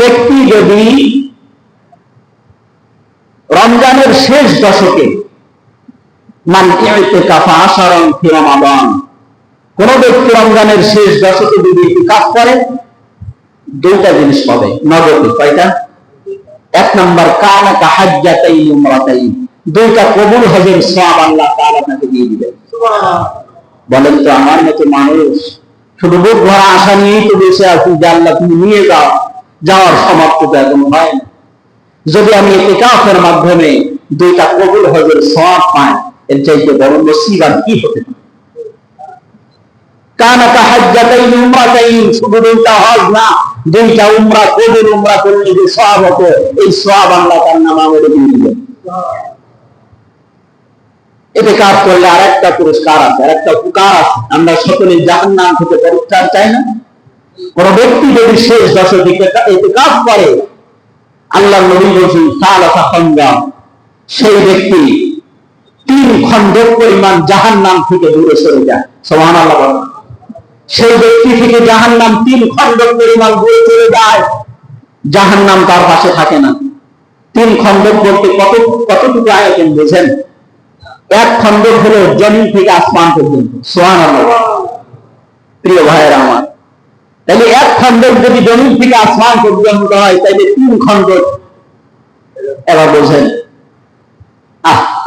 ব্যক্তি যদি রমজানের শেষ দশকে কোন ব্যক্তি রমজানের শেষ দশকে যদি ইতিকাফ করে দুইটা জিনিস পাবে নগদে। কয়টা? এক নম্বর কানা কাহাজ্জাতাইন উমরাতাইন, দুইটা কবুল হজের সওয়াব আল্লাহ তাআলা তাকে দিয়ে দিবেন। বলেন তো আমার মতো মানুষ শুধু বুক ভরা আশা নিয়েই তো বেঁচে আছি যে আল্লাহ তুমি নিয়ে যাও, যাওয়ার সমাপ্ত এখন হয়। যদি আমি ইতিকাফের মাধ্যমে দুইটা কবুল হজের সওয়াব পাই, এর চাইতে বড় মুসিবত কি হতে পারে? কানা কাহাজ্জাতাইন উমরাতাইন, শুধু দুইটা হজ না, দুইটা উমরা কবুল উমরা করলে যে সওয়াব হতো, এই সওয়াব আল্লাহ তার নামে আমাদের দিয়ে দিবেন। ইতিকাফ করলে আরেকটা পুরস্কার আছে, আরেকটা উপকার আছে। আমরা সকলে জাহান্নাম থেকে পরিত্রাণ চাই না? কোন ব্যক্তি যদি শেষ দশকে ইতিকাফ করে, আল্লাহর নবী বলেছেন সালাসা খন্দক, সেই ব্যক্তি 3 খন্দক পরিমাণ জাহান্নাম থেকে দূরে সরে যায়। সুবহানাল্লাহ বলেন। সেই ব্যক্তি থেকে জাহান্নাম 3 খন্দক পরিমাণ দূরে চলে যায়, জাহান্নাম তার পাশে থাকে না। 3 খন্দক বলতে কতটুকু আয়তন বুঝেন? এক খন্দক হলো জমিন থেকে আসমান পর্যন্ত। সুবহানাল্লাহ। প্রিয় ভাইয়েরা আমার, তাহলে এক খন্দক যদি জমিন থেকে আসমান পর্যন্ত হয়, তাহলে 3 খন্দক। এবার বোঝেন,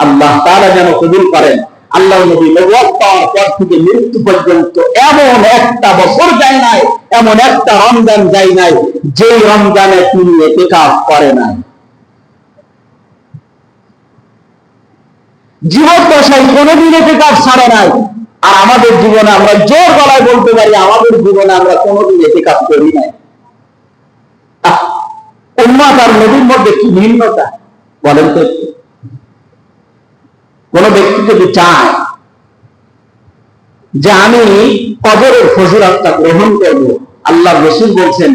আল্লাহ তাআলা যেন কবুল করেন। আল্লাহ নবী নবুয়ত পাওয়ার পর থেকে মৃত্যু পর্যন্ত এমন একটা বছর যায় নাই, এমন একটা রমজান যায় নাই যে রমজানে তিনি ইতিকাফ করে নাই। জীবদ্দশায় কোনদিন ইতিকাফ ছাড়ে নাই। আর আমাদের জীবনে আমরা জোর গলায় বলতে পারি, আমাদের জীবনে আমরা কোনদিন ইতিকাফ করি নাই। উম্মত আর নবীর মধ্যে কি ভিন্নতা বলেন তো? কোন ব্যক্তি যদি চায় যে আমি কবরের ফজিলতটা গ্রহণ করব, আল্লাহ রাসূল বলছেন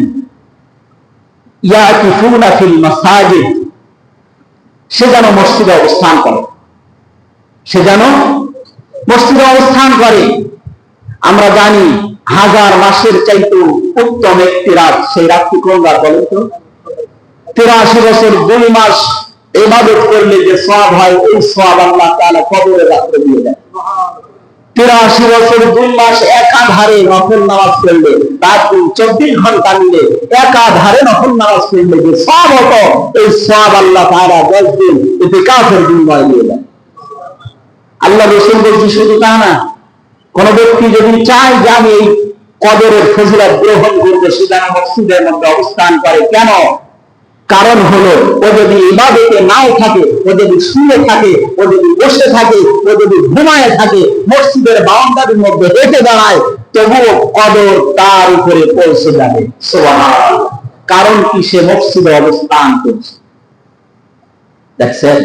ইয়াতিফুনা ফিল মাসাজিদ, সে যেন মসজিদে অবস্থান করে, সে যেন মসজিদে অবস্থান করে। আমরা জানি 1000 মাসের চাইতে উত্তম একটি রাত, সেই রাতটি কোন রাত বলেন তো? 83 বছর 2 মাস ইবাদত করলে যে সওয়াব হয়, ওই সওয়াব আল্লাহ তাআলা কবরের রাতে দিয়ে দেন। 83 বছর 2 মাস একাধারে নফল নামাজ পড়লে, রাত 24 ঘন্টা মিলে একাধারে নফল নামাজ পড়লে যে সওয়াব হতো, এই সওয়াব আল্লাহ তাআলা 10 দিন ইতিকাফের বিনিময়ে দিয়ে দেন। আল্লাহ রাসূল বলছেন শুধু তা না, কোন ব্যক্তি যদি চায় যে আমি এই কবরের ফজিলত গ্রহণ করব, সে যেন মসজিদের মধ্যে অবস্থান করে। কেন? কারণ হলো, ও যদি ইবাদতে নাও থাকে, ও যদি শুয়ে থাকে, ও যদি বসে থাকে, ও যদি ঘুমায় থাকে, মসজিদের বারান্দার মধ্যে হেঁটে দাঁড়ায়, তবুও কবর তার উপরে পৌঁছে যাবে। সুবহানাল্লাহ। কারণ কি? সে মসজিদে অবস্থান করছে। দেখছেন?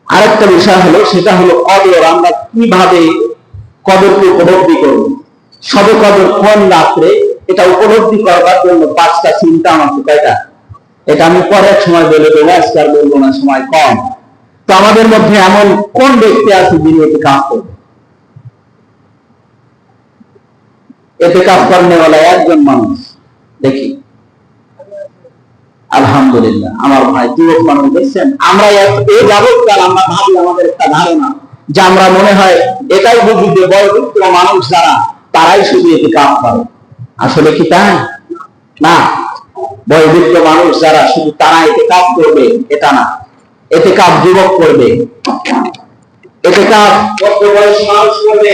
আরেকটা বিষয় হলো, সেটা হলো কবর। আমরা কিভাবে কবরকে উপলব্ধি করব? সবে কবর কোন রাত্রে, এটা উপলব্ধি করবার জন্য 5টা চিন্তা আমাকে। কয়টা? এটা আমি পরের সময় বলে দেবো, আজকে আর বলবো না, সময় কম। তো আমাদের মধ্যে এমন কোন ব্যক্তি আছে যিনি ইতিকাফ করবে? ইতিকাফ করনেওয়ালা একজন মানুষ দেখি। আলহামদুলিল্লাহ, আমার ভাই যুবক মানুষ দেখছেন। আমরা এই যাবৎকাল আমরা ভাবি, আমাদের একটা ধারণা যে আমরা মনে হয় এটাই বুঝি যে বয়োবৃদ্ধ মানুষ যারা, তারাই শুধু ইতিকাফ করে। আসলে কি তাই? না, বয়োবৃদ্ধ মানুষ যারা, শুধু তারা ইতিকাফ করবে এটা না। ইতিকাফ যুবক করবে, ইতিকাফ মধ্যবয়সী মানুষ করবে।